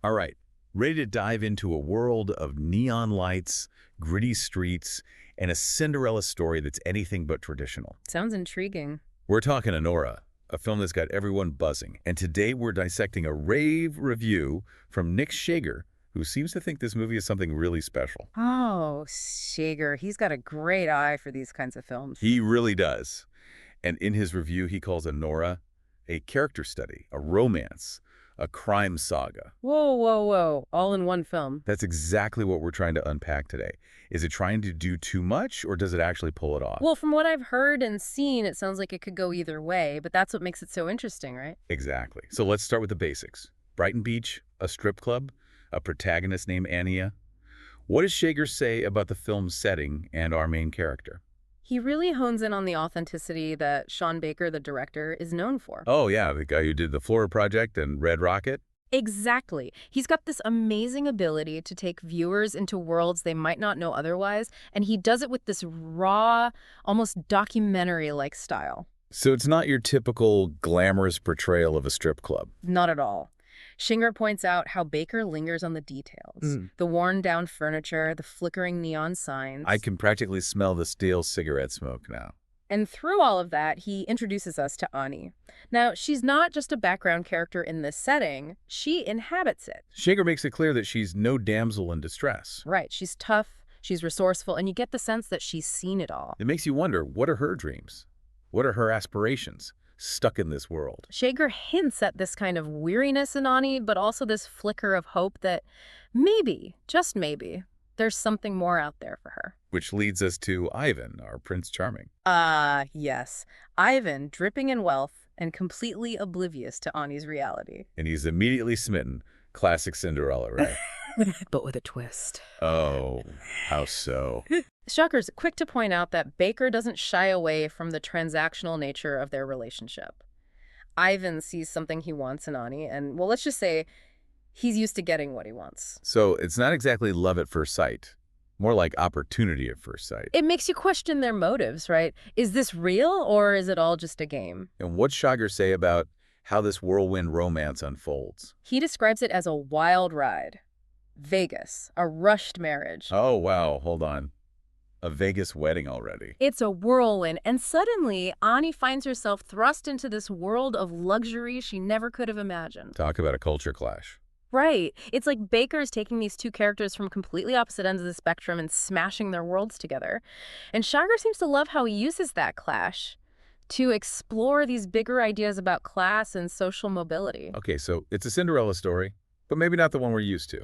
All right, ready to dive into a world of neon lights, gritty streets, and a Cinderella story that's anything but traditional. Sounds intriguing. We're talking Anora, a film that's got everyone buzzing. And today we're dissecting a rave review from Nick Shager, who seems to think this movie is something really special. Oh, Shager. He's got a great eye for these kinds of films. He really does. And in his review, he calls Anora a character study, a romance, a crime saga. Whoa, whoa, whoa. All in one film. That's exactly what we're trying to unpack today. Is it trying to do too much, or does it actually pull it off? Well, from what I've heard and seen, it sounds like it could go either way, but that's what makes it so interesting, right? Exactly. So let's start with the basics. Brighton Beach, a strip club, a protagonist named Anya. What does Shager say about the film's setting and our main character? He really hones in on the authenticity that Sean Baker, the director, is known for. Oh, yeah, the guy who did the Flora Project and Red Rocket? Exactly. He's got this amazing ability to take viewers into worlds they might not know otherwise, and he does it with this raw, almost documentary-like style. So it's not your typical glamorous portrayal of a strip club. Not at all. Shinger points out how Baker lingers on the details. The worn-down furniture, the flickering neon signs. I can practically smell the stale cigarette smoke now. And through all of that, he introduces us to Ani. Now, she's not just a background character in this setting, she inhabits it. Shager makes it clear that she's no damsel in distress. Right, she's tough, she's resourceful, and you get the sense that she's seen it all. It makes you wonder, what are her dreams? What are her aspirations, stuck in this world? Shager hints at this kind of weariness in Ani, but also this flicker of hope that maybe, just maybe, there's something more out there for her. Which leads us to Ivan, our Prince Charming. Yes. Ivan, dripping in wealth and completely oblivious to Ani's reality. And he's immediately smitten. Classic Cinderella, right? But with a twist. Oh, how so? Shocker's quick to point out that Baker doesn't shy away from the transactional nature of their relationship. Ivan sees something he wants in Ani, and, well, let's just say he's used to getting what he wants. So it's not exactly love at first sight. More like opportunity at first sight. It makes you question their motives, right? Is this real, or is it all just a game? And what's Shager say about how this whirlwind romance unfolds? He describes it as a wild ride. Vegas, a rushed marriage. Oh, wow, hold on. A Vegas wedding already. It's a whirlwind, and suddenly, Ani finds herself thrust into this world of luxury she never could have imagined. Talk about a culture clash. Right. It's like Baker's taking these two characters from completely opposite ends of the spectrum and smashing their worlds together. And Shager seems to love how he uses that clash to explore these bigger ideas about class and social mobility. Okay, so it's a Cinderella story, but maybe not the one we're used to.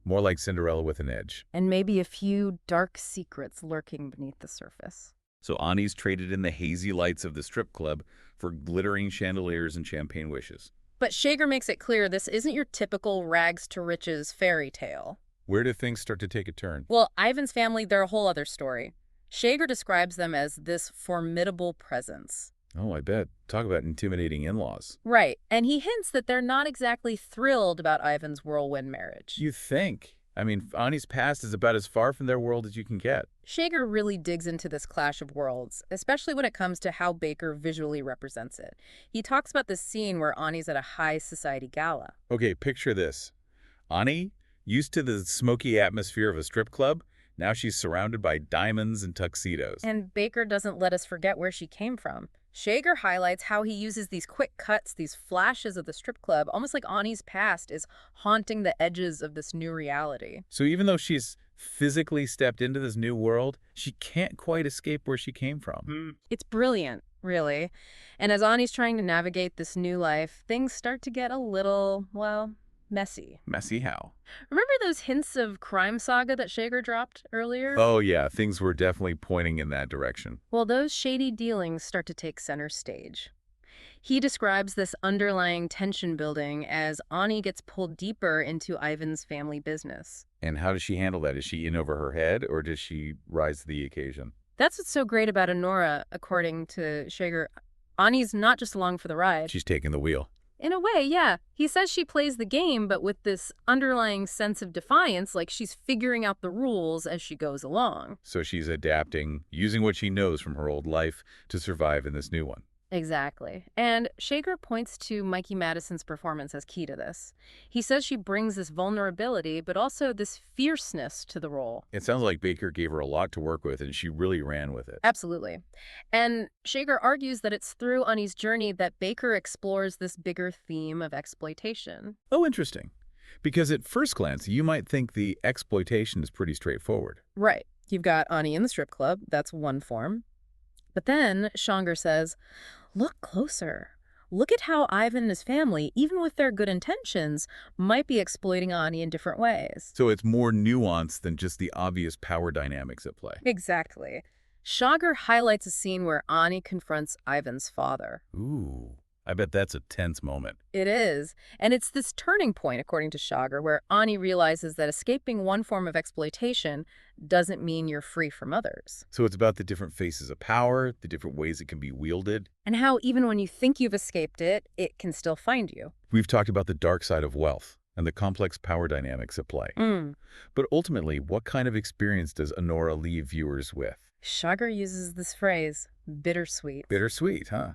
More like Cinderella with an edge. And maybe a few dark secrets lurking beneath the surface. So Ani's traded in the hazy lights of the strip club for glittering chandeliers and champagne wishes. But Shager makes it clear this isn't your typical rags-to-riches fairy tale. Where do things start to take a turn? Well, Ivan's family, they're a whole other story. Shager describes them as this formidable presence. Oh, I bet. Talk about intimidating in-laws. Right, and he hints that they're not exactly thrilled about Ivan's whirlwind marriage. You think? I mean, Ani's past is about as far from their world as you can get. Shager really digs into this clash of worlds, especially when it comes to how Baker visually represents it. He talks about this scene where Ani's at a high society gala. Okay, picture this. Ani, used to the smoky atmosphere of a strip club, now she's surrounded by diamonds and tuxedos. And Baker doesn't let us forget where she came from. Shager highlights how he uses these quick cuts, these flashes of the strip club, almost like Ani's past is haunting the edges of this new reality. So even though she's physically stepped into this new world, she can't quite escape where she came from. It's brilliant, really. And as Ani's trying to navigate this new life, things start to get a little, well, messy. Messy how? Remember those hints of crime saga that Shager dropped earlier? Oh yeah, things were definitely pointing in that direction. Well, those shady dealings start to take center stage. He describes this underlying tension building as Ani gets pulled deeper into Ivan's family business. And how does she handle that? Is she in over her head, or does she rise to the occasion? That's what's so great about Anora, according to Shager. Ani's not just along for the ride. She's taking the wheel. In a way, yeah. He says she plays the game, but with this underlying sense of defiance, like she's figuring out the rules as she goes along. So she's adapting, using what she knows from her old life to survive in this new one. Exactly. And Shager points to Mikey Madison's performance as key to this. He says she brings this vulnerability, but also this fierceness to the role. It sounds like Baker gave her a lot to work with, and she really ran with it. Absolutely. And Shager argues that it's through Ani's journey that Baker explores this bigger theme of exploitation. Oh, interesting. Because at first glance, you might think the exploitation is pretty straightforward. Right. You've got Ani in the strip club. That's one form. But then Shanger says, look closer. Look at how Ivan and his family, even with their good intentions, might be exploiting Ani in different ways. So it's more nuanced than just the obvious power dynamics at play. Exactly. Shager highlights a scene where Ani confronts Ivan's father. Ooh, I bet that's a tense moment. It is. And it's this turning point, according to Shager, where Ani realizes that escaping one form of exploitation doesn't mean you're free from others. So it's about the different faces of power, the different ways it can be wielded. And how even when you think you've escaped it, it can still find you. We've talked about the dark side of wealth and the complex power dynamics at play. But ultimately, what kind of experience does Anora leave viewers with? Shager uses this phrase, bittersweet. Bittersweet, huh?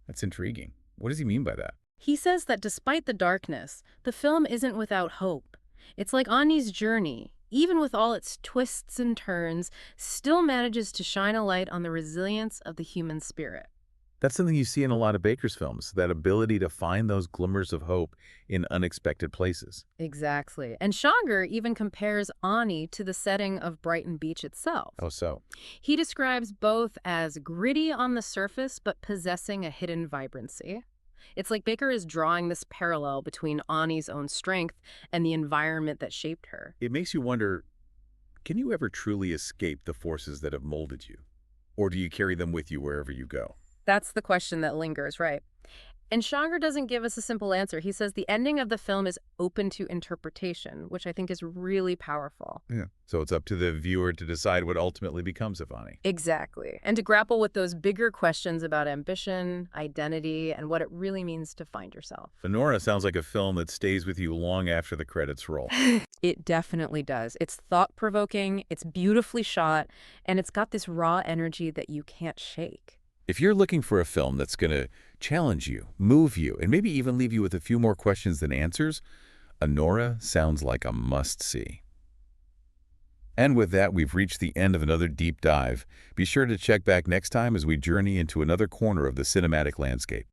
That's intriguing. What does he mean by that? He says that despite the darkness, the film isn't without hope. It's like Ani's journey, even with all its twists and turns, still manages to shine a light on the resilience of the human spirit. That's something you see in a lot of Baker's films, that ability to find those glimmers of hope in unexpected places. Exactly. And Shager even compares Ani to the setting of Brighton Beach itself. Oh, so? He describes both as gritty on the surface, but possessing a hidden vibrancy. It's like Baker is drawing this parallel between Ani's own strength and the environment that shaped her. It makes you wonder, can you ever truly escape the forces that have molded you? Or do you carry them with you wherever you go? That's the question that lingers, right? And Shanger doesn't give us a simple answer. He says the ending of the film is open to interpretation, which I think is really powerful. Yeah. So it's up to the viewer to decide what ultimately becomes of Ani. Exactly. And to grapple with those bigger questions about ambition, identity, and what it really means to find yourself. Anora sounds like a film that stays with you long after the credits roll. It definitely does. It's thought-provoking, it's beautifully shot, and it's got this raw energy that you can't shake. If you're looking for a film that's going to challenge you, move you, and maybe even leave you with a few more questions than answers, Anora sounds like a must-see. And with that, we've reached the end of another deep dive. Be sure to check back next time as we journey into another corner of the cinematic landscape.